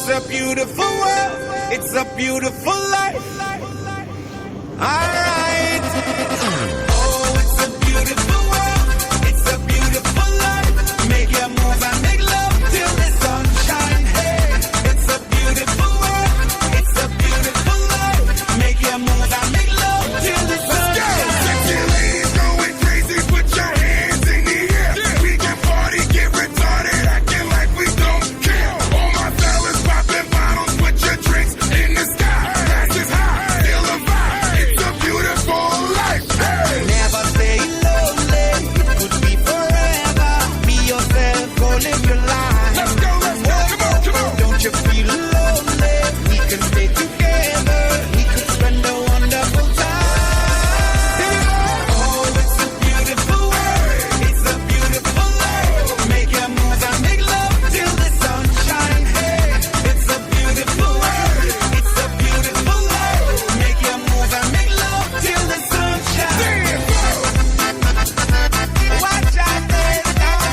it's a beautiful world. It's a beautiful life. Alright. Oh, it's a beautiful world. It's a beautiful life. Make your move and make love till the sun shine. Hey, it's a beautiful world. It's a beautiful life. Make your move and make love till the sun shine. Sexy ladies going crazy, put your hands in the air. We can party, get retarded, acting like we don't care. All my fellas popping bottles, put your drinks in the sky. Glass is high, feel a vibe. It's a beautiful life. Hey. Never stay lonely. It could be forever. Be yourself, go live your life. Let's go, come on, come on. Don't you feel lonely? We can stay together. We could spend a wonderful time. Oh, it's a beautiful world. It's a beautiful life. Make your move and make love till the sun shine. Hey, it's a beautiful world. It's a beautiful life. Make your move and make love till the sun shine. Watch out there now.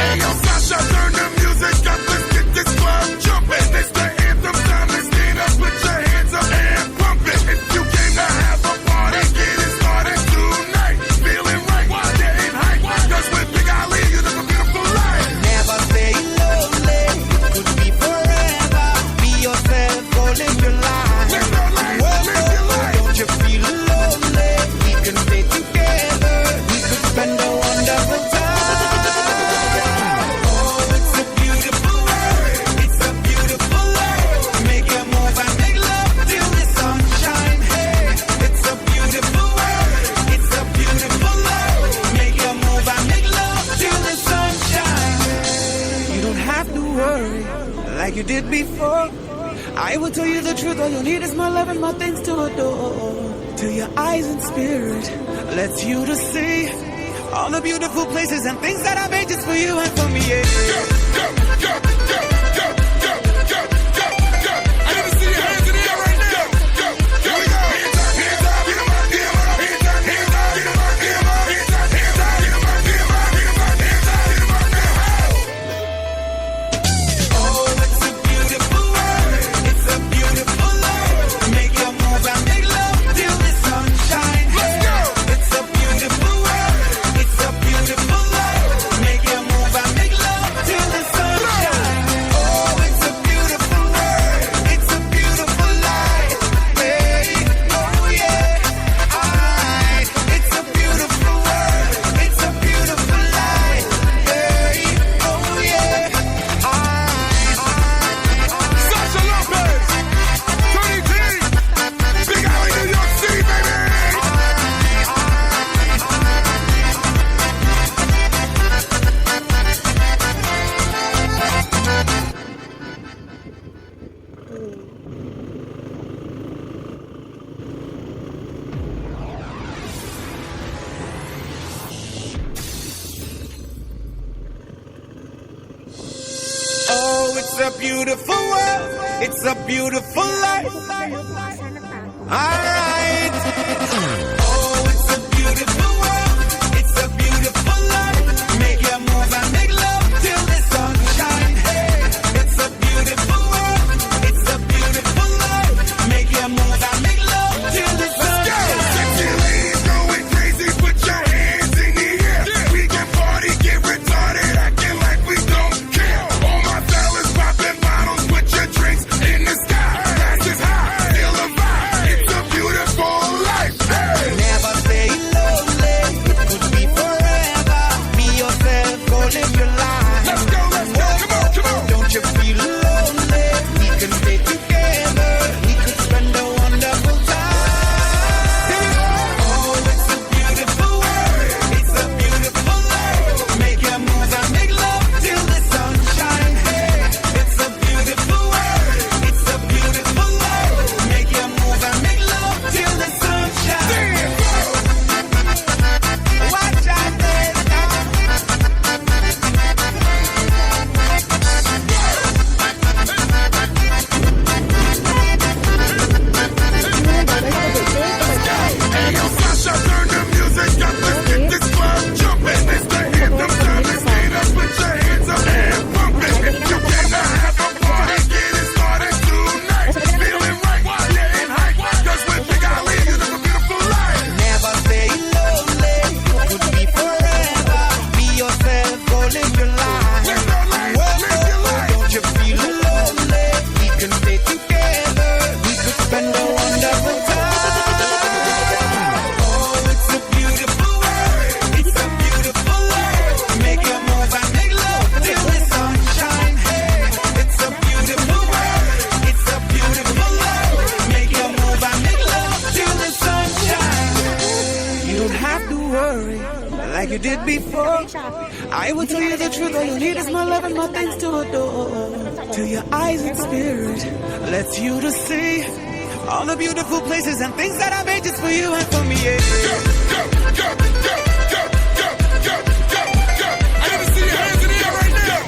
Hey, yo, Sasha, turn the music up. Let's get this club jumping. It's the anthem time. Let's stand up, put your hands up and pump it. If you came to have a party, get it started tonight. Feeling right, getting hype. 'Cause with Big Ali, you live a beautiful life. Never stay lonely. It could be forever. Be yourself, go live your life. Live your life, live your life. Don't you feel lonely? We can stay together. We could spend a wonderful time. Oh, it's a beautiful world. It's a beautiful life. Make your move and make love till the sun shine. Hey, it's a beautiful world. It's a beautiful life. Make your move and make love till the sun shine. You don't have to worry like you did before. I will tell you the truth. All you need is my love and my things to adore. Till your eyes and spirit lets you to see all the beautiful places and things that I made just for you and for me. Yeah. I need to see your hands in the air right now. Here we go. Hands up, hands up, get 'em up, get 'em up, hands up, hands up, get 'em up, get 'em up, hands up, hands up, get 'em up, get 'em up, get 'em up, hands up, get 'em up, get 'em up. Oh, it's a beautiful world. It's a beautiful life. Make your move and make love till the sun shine. Let's go. It's a beautiful world. It's a beautiful life. Make your move and make love till the sun shine. Oh, it's a beautiful world. It's a beautiful life. Hey, oh yeah. Alright. It's a beautiful world. It's a beautiful life. Hey, oh yeah. Alright. Sasha Lopez, Tony T, Big Alley, New York City, baby. Oh, it's a beautiful world. It's a beautiful life. Alright. Oh, it's a beautiful world. It's a beautiful life. Make your move and make love till the sun shine. Hey, it's a beautiful world. It's a beautiful life. Make your move and make love till the sun shine. Sexy ladies going crazy, put your hands in the air. We can party, get retarded, acting like we don't care. All my fellas popping bottles, put your drinks in the sky. Glass is high, feel a vibe. It's a beautiful life. Hey. Never stay lonely. It could be forever. Be yourself, go live your life. Let's go, come on, come on. Don't you feel lonely? We can stay together. We could spend a wonderful time. Oh, it's a beautiful world. It's a beautiful life. Make your move and make love till the sun shine. Hey, it's a beautiful world. It's a beautiful life. Make your move and make love till the sun shine. Watch out there now. live your life. Don't you feel lonely? We can stay together. We could spend a wonderful time. Oh, it's a beautiful world. It's a beautiful life. Make a move and make love till the sunshine. Hey, it's a beautiful world. It's a beautiful life. Make a move and make love till the sunshine. You don't have to worry like you did before. I will tell you the truth. All you need is my love and my things to adore. To your eyes and spirit, lets you to see all the beautiful places and things that I made just for you and for me. Yeah. I gotta see your hands in the air right now.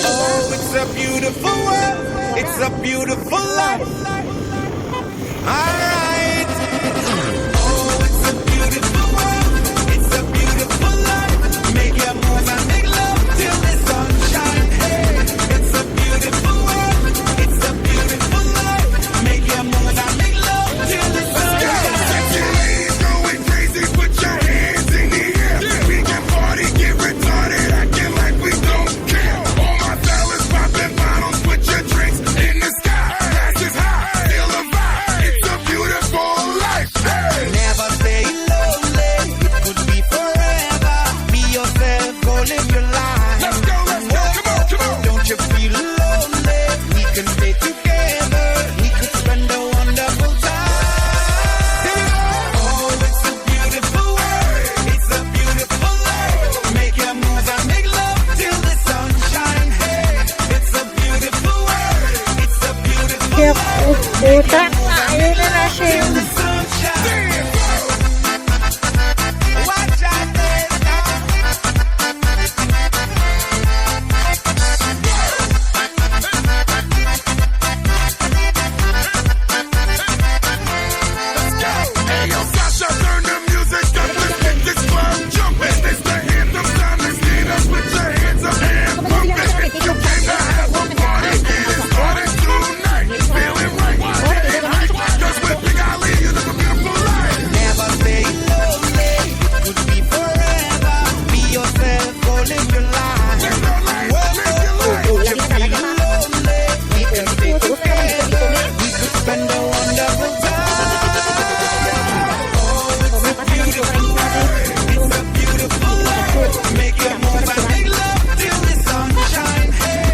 Oh, it's a beautiful world. It's a beautiful life. Alright. Oh, it's a beautiful world. It's a beautiful life. Make your move and make love till the sunshine. Hey, it's a beautiful world. It's a beautiful life. Make your move and make love till the sunshine. Sexy ladies going crazy, put your hands in the air. We can party, get retarded, acting like we don't care. All my fellas popping bottles, put your drinks in the sky. Glasses high, feel the vibe. It's a beautiful life. Hey. Never stay lonely. It could be forever. Be yourself, go live your life. Let's go, come on, come on. Don't you feel lonely? We can stay together. We could spend a wonderful time. Oh, it's a beautiful world. It's a beautiful life. Make your move and make love till the sunshine. Hey, it's a beautiful world. It's a beautiful life. Puta, ayun na na siya yung The sunshine. Watch out there now. Hey, yo, Sasha, turn the music up. Let's get this club jumping. It's the anthem time. Let's get up, put your hands up and pump it. If you came to have a party, get it started tonight. Feeling right, getting hype. 'Cause with Big Ali, you live a beautiful life. Never stay lonely. It could be forever. Be yourself, go live your life. Live your life, live your life. Don't you feel lonely? We can stay together. We could spend a wonderful time. Oh, it's a beautiful world. It's a beautiful life. Make your move and make love till the sunshine. Hey,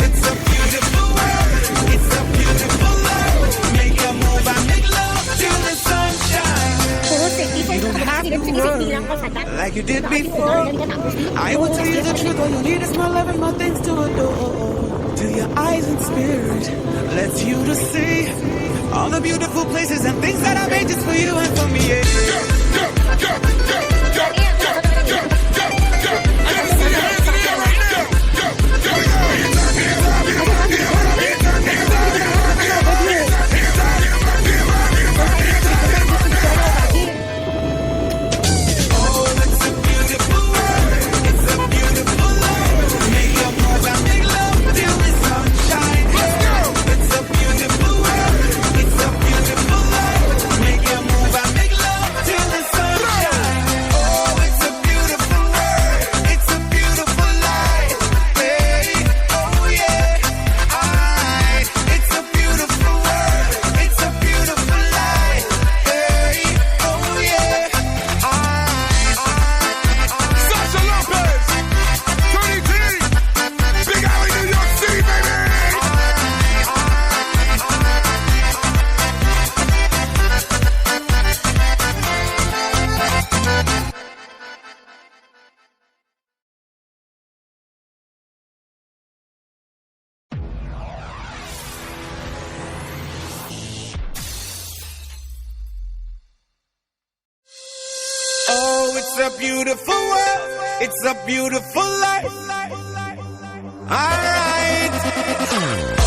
it's a beautiful world. It's a beautiful life. Make your move and make love till the sunshine. You don't have to worry like you did before. I will tell you the truth. All you need is my love and my things to adore. To your eyes and spirit, lets you to see all the beautiful places and things that I made just for you and for me. Yeah. I gotta see your hands in the air right now. Oh, it's a beautiful world. It's a beautiful life. Make your move and make love till the sunshine. It's a beautiful world. It's a beautiful life. Make your move and make love till the sunshine. Oh, it's a beautiful world, it's a beautiful life. Alright.